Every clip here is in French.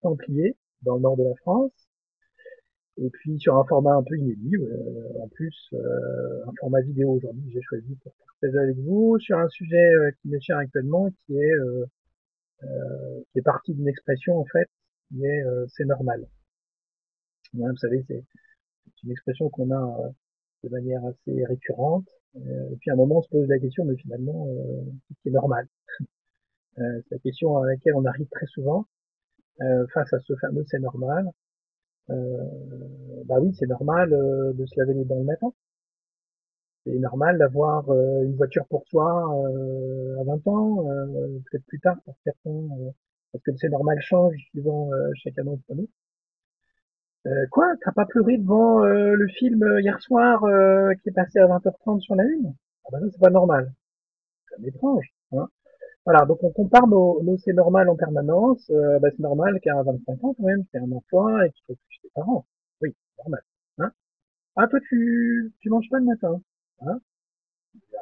Templiers, dans le nord de la France, et puis sur un format un peu inédit, en plus un format vidéo aujourd'hui que j'ai choisi pour partager avec vous sur un sujet qui m'est cher actuellement, qui est parti d'une expression en fait, qui est c'est normal. Ouais, vous savez, c'est une expression qu'on a de manière assez récurrente, et puis à un moment on se pose la question, mais finalement, qu'est-ce qui est normal? C'est la question à laquelle on arrive très souvent face à ce fameux c'est normal. Euh, Bah oui, c'est normal de se laver les dents le matin. C'est normal d'avoir une voiture pour soi à 20 ans, peut-être plus tard pour certains, parce que c'est normal change suivant chacun d'entre nous. Quoi? T'as pas pleuré devant le film hier soir qui est passé à 20h30 sur la Une? Ah bah non, c'est pas normal. C'est étrange. Hein. Voilà, donc on compare nos c'est normal en permanence. Bah, c'est normal qu'à 25 ans quand même, tu aies un emploi et que tu t'occupes de tes parents. Oui, c'est normal. Hein. Ah, toi, tu manges pas le matin. Hein, etc.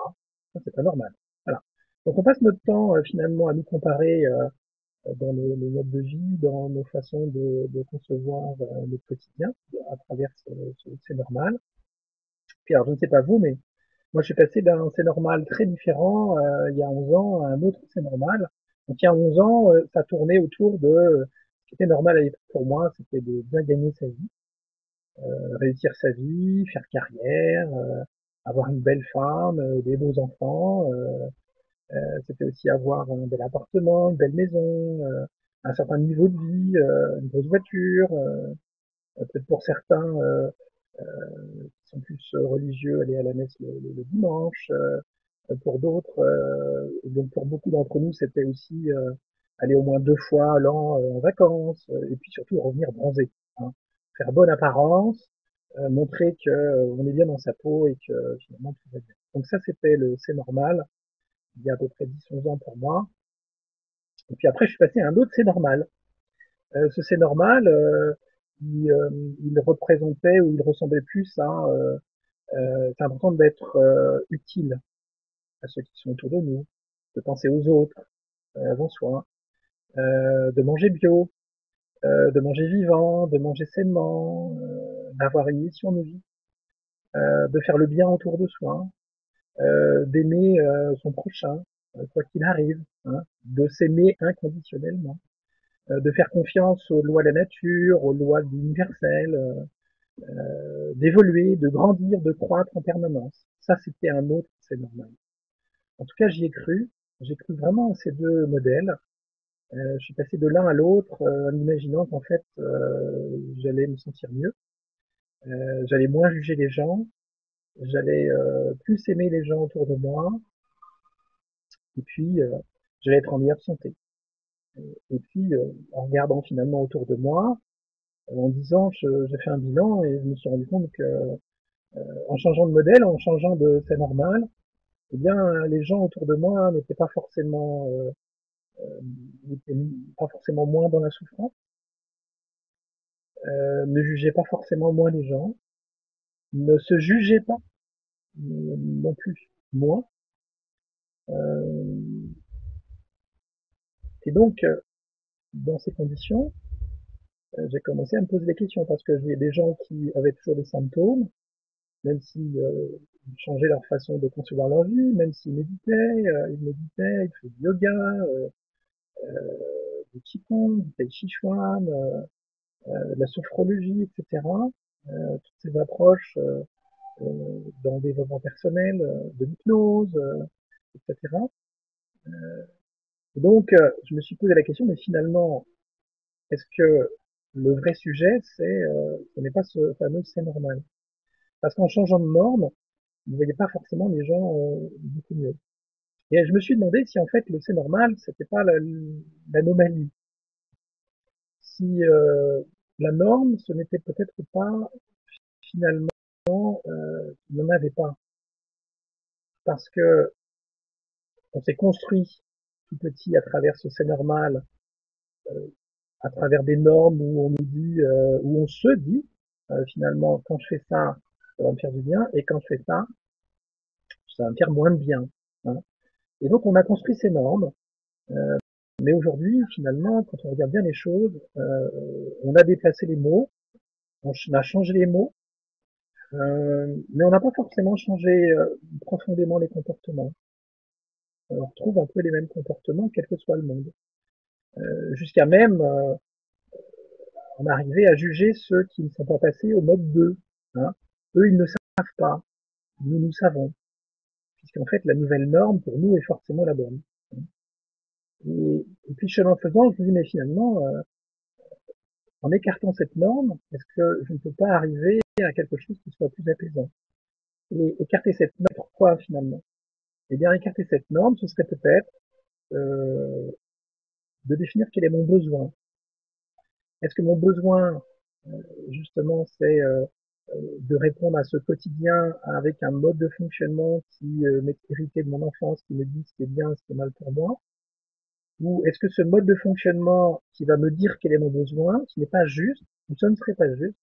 Ça, c'est pas normal. Voilà. Donc, on passe notre temps, finalement, à nous comparer, dans nos modes de vie, dans nos façons de concevoir, notre quotidien, à travers c'est normal. Puis, alors, je ne sais pas vous, mais moi, je suis passé d'un c'est normal très différent, il y a 11 ans, à un autre c'est normal. Donc, il y a 11 ans, ça tournait autour de, ce qui était normal à l'époque pour moi, c'était de bien gagner sa vie, réussir sa vie, faire carrière, avoir une belle femme, des beaux enfants. C'était aussi avoir un bel appartement, une belle maison, un certain niveau de vie, une grosse voiture. Peut-être pour certains qui sont plus religieux, aller à la messe le dimanche. Pour d'autres, donc pour beaucoup d'entre nous, c'était aussi aller au moins 2 fois l'an en vacances, et puis surtout revenir bronzé. Hein. Faire bonne apparence, montrer que on est bien dans sa peau et que finalement tout va bien. Donc ça, c'était le c'est normal, il y a à peu près 10-11 ans pour moi. Et puis après, je suis passé à un autre c'est normal. Ce c'est normal, il représentait ou il ressemblait plus à c'est important d'être utile à ceux qui sont autour de nous, de penser aux autres avant soi, de manger bio, de manger vivant, de manger sainement, d'avoir une mission de vie, de faire le bien autour de soi, d'aimer son prochain, quoi qu'il arrive, hein, de s'aimer inconditionnellement, de faire confiance aux lois de la nature, aux lois universelles, d'évoluer, de grandir, de croître en permanence. Ça, c'était un autre, c'est normal. En tout cas, j'y ai cru. J'ai cru vraiment à ces deux modèles. Je suis passé de l'un à l'autre en imaginant qu'en fait, j'allais me sentir mieux, j'allais moins juger les gens, j'allais plus aimer les gens autour de moi, et puis j'allais être en meilleure santé. Et puis, en regardant finalement autour de moi, en disant, j'ai fait un bilan et je me suis rendu compte que en changeant de modèle, en changeant de c'est normal, eh bien, les gens autour de moi n'étaient pas forcément, n'étaient pas forcément moins dans la souffrance, ne jugeaient pas forcément moins les gens, ne se jugeaient pas non plus moins. Euh, et donc, dans ces conditions, j'ai commencé à me poser des questions parce que j'ai des gens qui avaient toujours des symptômes, même s'ils changeaient leur façon de concevoir leur vie, même s'ils méditaient, ils faisaient du yoga, du qigong, du tai chi chuan, de la sophrologie, etc. Toutes ces approches dans le développement personnel, de l'hypnose, etc. Et donc, je me suis posé la question, mais finalement, est-ce que le vrai sujet, ce n'est pas ce fameux c'est normal? Parce qu'en changeant de norme, vous ne voyez pas forcément les gens beaucoup mieux. Et je me suis demandé si en fait le c'est normal, c'était pas l'anomalie. Si la norme, ce n'était peut-être pas finalement, il n'y en avait pas. Parce que on s'est construit tout petit à travers ce c'est normal, à travers des normes où on nous dit, où on se dit, finalement, quand je fais ça, ça va me faire du bien, et quand je fais ça va me faire moins de bien. Hein. Et donc, on a construit ces normes, Mais aujourd'hui, finalement, quand on regarde bien les choses, on a déplacé les mots, on a changé les mots, mais on n'a pas forcément changé profondément les comportements. On retrouve un peu les mêmes comportements, quel que soit le monde. Jusqu'à même en arriver à juger ceux qui ne sont pas passés au mode 2. Hein. Eux, ils ne savent pas, nous savons. Puisqu'en fait, la nouvelle norme, pour nous, est forcément la bonne. Et puis, chemin faisant, je me dis, mais finalement, en écartant cette norme, est-ce que je ne peux pas arriver à quelque chose qui soit plus apaisant? Et écarter cette norme, pourquoi finalement? Eh bien, écarter cette norme, ce serait peut-être de définir quel est mon besoin. Est-ce que mon besoin, justement, c'est de répondre à ce quotidien avec un mode de fonctionnement qui m'est hérité de mon enfance, qui me dit ce qui est bien, ce qui est mal pour moi? Ou est-ce que ce mode de fonctionnement qui va me dire quel est mon besoin, ce n'est pas juste, ou ce ne serait pas juste,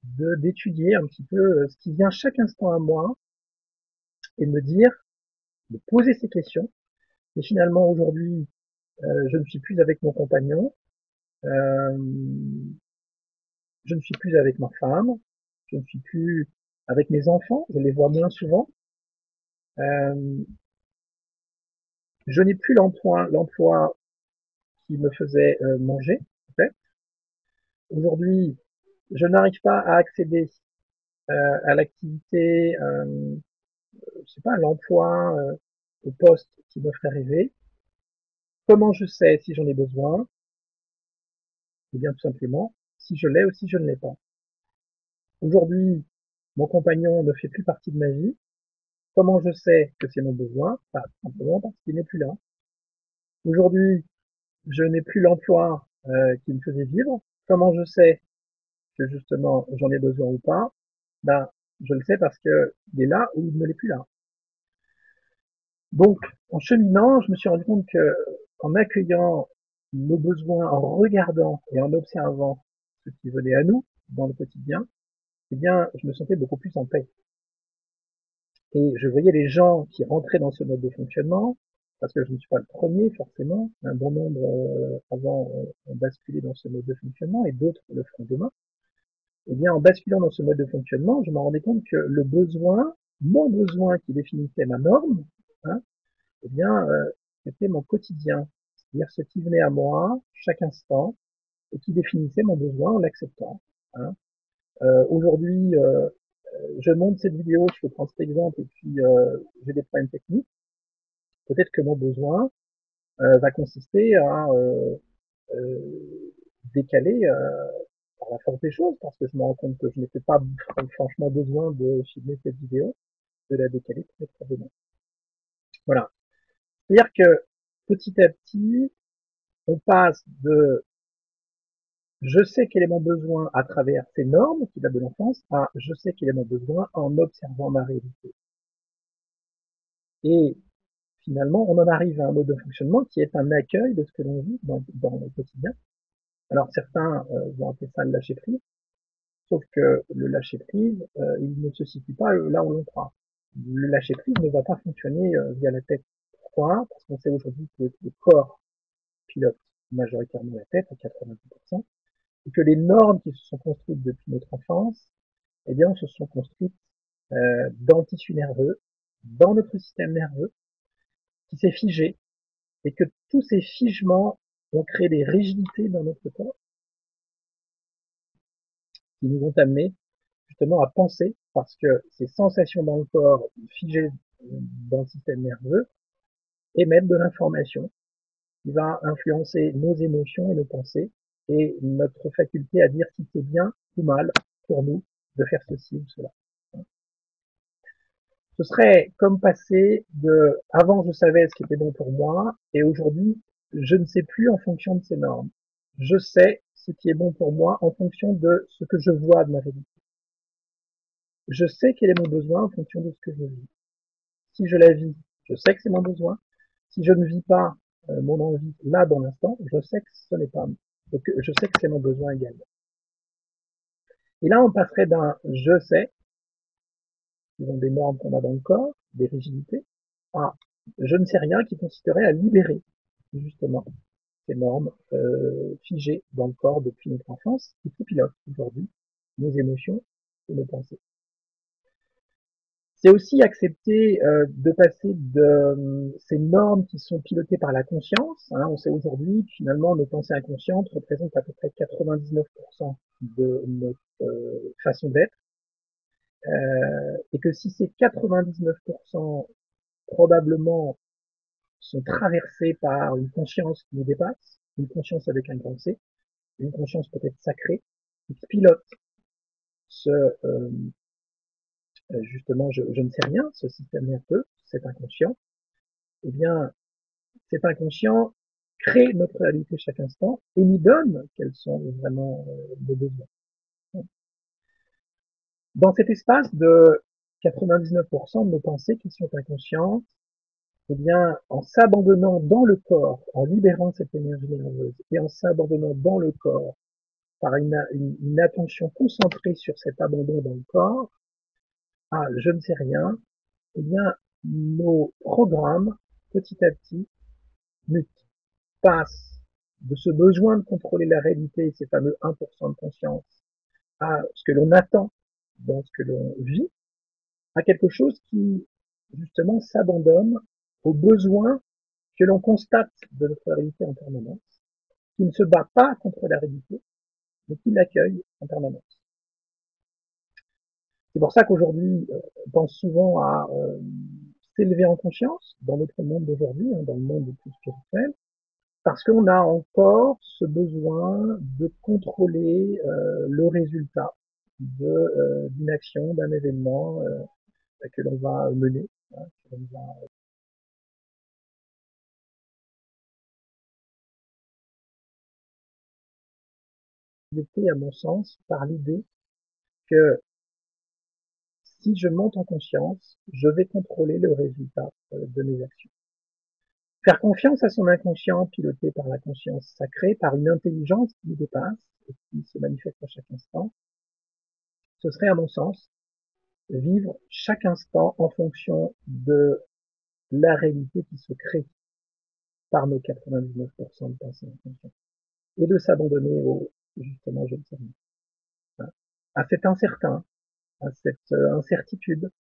d'étudier un petit peu ce qui vient chaque instant à moi et de me dire, de poser ces questions. Et finalement, aujourd'hui, je ne suis plus avec mon compagnon, euh, je ne suis plus avec ma femme, je ne suis plus avec mes enfants, je les vois moins souvent. Euh, je n'ai plus l'emploi qui me faisait manger. En fait. Aujourd'hui, je n'arrive pas à accéder à l'activité, je sais pas, à l'emploi, au poste qui me ferait rêver. Comment je sais si j'en ai besoin? Eh bien, tout simplement, si je l'ai ou si je ne l'ai pas. Aujourd'hui, mon compagnon ne fait plus partie de ma vie. Comment je sais que c'est mon besoin? Bah, simplement parce qu'il n'est plus là. Aujourd'hui, je n'ai plus l'emploi qui me faisait vivre. Comment je sais que justement j'en ai besoin ou pas? Ben, je le sais parce que il est là ou il ne l'est plus là. Donc, en cheminant, je me suis rendu compte que en accueillant nos besoins, en regardant et en observant ce qui venait à nous dans le quotidien, eh bien, je me sentais beaucoup plus en paix. Et je voyais les gens qui rentraient dans ce mode de fonctionnement, parce que je ne suis pas le premier forcément, un bon nombre avant ont basculé dans ce mode de fonctionnement et d'autres le feront demain. Eh bien, en basculant dans ce mode de fonctionnement, je me rendais compte que le besoin, mon besoin qui définissait ma norme, hein, eh bien, c'était mon quotidien, c'est-à-dire ce qui venait à moi chaque instant et qui définissait mon besoin en l'acceptant. Hein. Aujourd'hui, je monte cette vidéo, je prends cet exemple et puis j'ai des problèmes techniques. Peut-être que mon besoin va consister à décaler par la force des choses, parce que je me rends compte que je n'ai pas franchement besoin de filmer cette vidéo, de la décaler peut-être demain. Voilà. C'est-à-dire que petit à petit, on passe de je sais quel est mon besoin à travers ces normes qui datent de l'enfance à je sais quel est mon besoin en observant ma réalité. Et finalement, on en arrive à un mode de fonctionnement qui est un accueil de ce que l'on vit dans le quotidien. Alors certains vont appeler ça le lâcher prise, sauf que le lâcher prise, il ne se situe pas là où l'on croit. Le lâcher prise ne va pas fonctionner via la tête. Pourquoi? Parce qu'on sait aujourd'hui que le corps pilote majoritairement la tête à 90%, et que les normes qui se sont construites depuis notre enfance, eh bien, se sont construites dans le tissu nerveux, dans notre système nerveux, qui s'est figé, et que tous ces figements ont créé des rigidités dans notre corps, qui nous ont amenés justement à penser, parce que ces sensations dans le corps figées dans le système nerveux émettent de l'information qui va influencer nos émotions et nos pensées, et notre faculté à dire si c'est bien ou mal pour nous de faire ceci ou cela. Ce serait comme passer de avant je savais ce qui était bon pour moi et aujourd'hui je ne sais plus en fonction de ces normes. Je sais ce qui est bon pour moi en fonction de ce que je vois de ma réalité. Je sais quel est mon besoin en fonction de ce que je vis. Si je la vis, je sais que c'est mon besoin. Si je ne vis pas mon envie là dans l'instant, je sais que ce n'est pas. Donc je sais que c'est mon besoin également. Et là on passerait d'un je sais, qui sont des normes qu'on a dans le corps, des rigidités, à je ne sais rien qui consisterait à libérer. justement ces normes figées dans le corps depuis notre enfance et qui pilotent aujourd'hui nos émotions et nos pensées. C'est aussi accepter de passer de ces normes qui sont pilotées par la conscience. Hein, on sait aujourd'hui que finalement nos pensées inconscientes représentent à peu près 99% de notre façon d'être, et que si ces 99% probablement sont traversés par une conscience qui nous dépasse, une conscience avec un grand C, une conscience peut-être sacrée, qui pilote ce justement je ne sais rien, ce système nerveux, cet inconscient, eh bien cet inconscient crée notre réalité chaque instant et nous donne quels sont vraiment nos besoins. Dans cet espace de 99% de nos pensées qui sont inconscientes, eh bien, en s'abandonnant dans le corps, en libérant cette énergie nerveuse et en s'abandonnant dans le corps par une attention concentrée sur cet abandon dans le corps, ah, je ne sais rien, eh bien, nos programmes, petit à petit, mutent, passent de ce besoin de contrôler la réalité, ces fameux 1% de conscience, à ce que l'on attend dans ce que l'on vit, à quelque chose qui, justement, s'abandonne aux besoins que l'on constate de notre réalité en permanence, qui ne se bat pas contre la réalité, mais qui l'accueille en permanence. C'est pour ça qu'aujourd'hui, on pense souvent à s'élever en conscience dans notre monde d'aujourd'hui, hein, dans le monde plus spirituel, parce qu'on a encore ce besoin de contrôler le résultat d'une action, d'un événement que l'on va mener, hein, que l'on va détecter, à mon sens, par l'idée que si je monte en conscience, je vais contrôler le résultat de mes actions. Faire confiance à son inconscient piloté par la conscience sacrée, par une intelligence qui nous dépasse et qui se manifeste à chaque instant, ce serait, à mon sens, vivre chaque instant en fonction de la réalité qui se crée par nos 99% de pensées inconscientes et de s'abandonner au, justement, je ne sais rien, à cet incertain, à cette incertitude,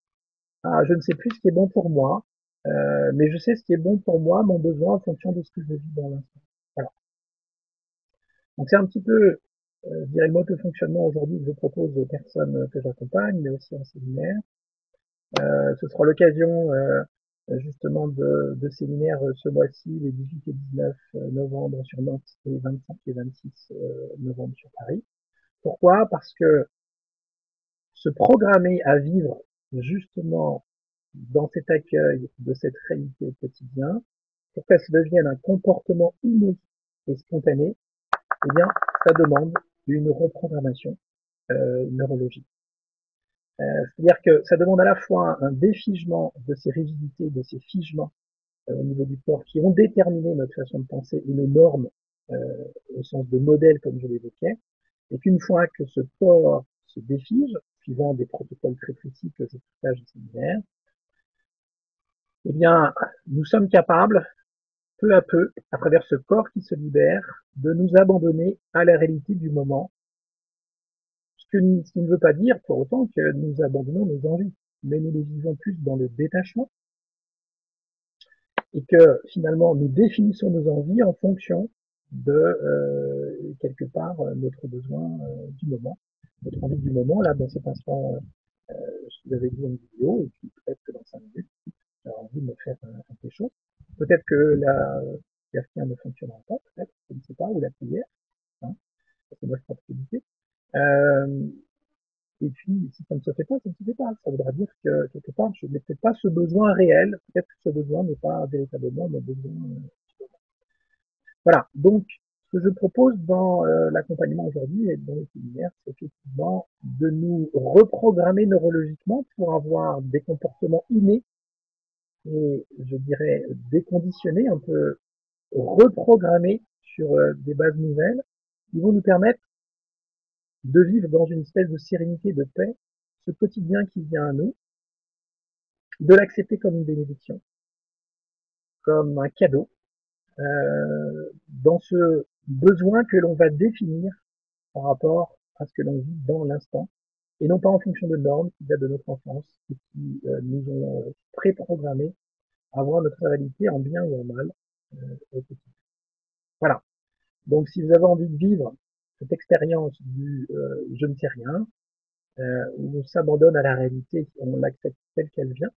à je ne sais plus ce qui est bon pour moi, mais je sais ce qui est bon pour moi, mon besoin en fonction de ce que je vis dans l'instant. Voilà. Donc c'est un petit peu, je dirais, le mode de fonctionnement aujourd'hui que je propose aux personnes que j'accompagne, mais aussi en séminaire. Ce sera l'occasion justement de séminaires ce mois-ci, les 18 et 19 novembre sur Nantes et les 25 et 26 novembre sur Paris. Pourquoi? Parce que se programmer à vivre justement dans cet accueil de cette réalité au quotidien, pour qu'elle se devienne un comportement inné et spontané, eh bien, ça demande une reprogrammation neurologique. C'est-à-dire que ça demande à la fois un défigement de ces rigidités, de ces figements au niveau du corps qui ont déterminé notre façon de penser et nos normes au sens de modèle, comme je l'évoquais, et qu'une fois que ce corps se défige, suivant des protocoles très précis que je partage au séminaire, eh bien, nous sommes capables, peu à peu, à travers ce corps qui se libère, de nous abandonner à la réalité du moment, ce qui ne veut pas dire pour autant que nous abandonnons nos envies, mais nous les vivons plus dans le détachement et que finalement nous définissons nos envies en fonction de quelque part notre besoin du moment, notre envie du moment. Là, dans cet instant, je vous avais dit une vidéo et puis peut-être que dans 5 minutes, j'ai envie de me faire quelque chose. Peut-être que la cafetière ne fonctionnera pas, peut-être, je ne sais pas, ou la cuillère, hein, parce que moi je prends possibilité. Euh, et puis, si ça ne se fait pas, ça ne se fait pas. Ça voudra dire que, quelque part, je n'ai peut-être pas ce besoin réel. Peut-être que ce besoin n'est pas véritablement mon besoin. Voilà. Donc, ce que je propose dans l'accompagnement aujourd'hui et dans les séminaires, c'est effectivement de nous reprogrammer neurologiquement pour avoir des comportements innés et, je dirais, déconditionnés, un peu reprogrammés sur des bases nouvelles qui vont nous permettre de vivre dans une espèce de sérénité, de paix, ce quotidien qui vient à nous, de l'accepter comme une bénédiction, comme un cadeau, dans ce besoin que l'on va définir par rapport à ce que l'on vit dans l'instant, et non pas en fonction de normes qui datent de notre enfance et qui nous ont préprogrammés à voir notre réalité en bien ou en mal. Voilà. Donc si vous avez envie de vivre cette expérience du je ne sais rien, où on s'abandonne à la réalité, on l'accepte telle qu'elle vient,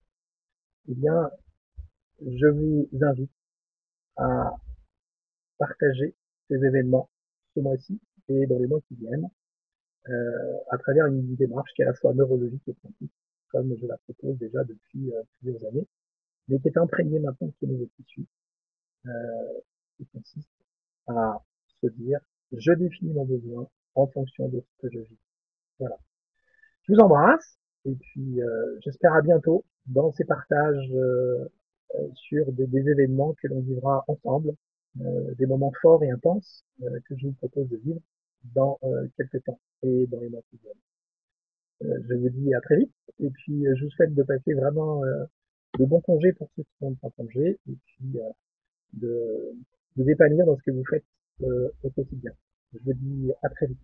eh bien, je vous invite à partager ces événements ce mois-ci et dans les mois qui viennent, à travers une démarche qui est à la fois neurologique et quantique, comme je la propose déjà depuis plusieurs années, mais qui est imprégnée maintenant de ce nouveau tissu, qui consiste à se dire, je définis mon besoin en fonction de ce que je vis. Voilà. Je vous embrasse et puis j'espère à bientôt dans ces partages sur des événements que l'on vivra ensemble, des moments forts et intenses que je vous propose de vivre dans quelques temps et dans les mois qui viennent. Je vous dis à très vite et puis je vous souhaite de passer vraiment de bons congés pour ceux qui sont en congé et puis de vous épanouir dans ce que vous faites au quotidien. Je vous dis à très vite.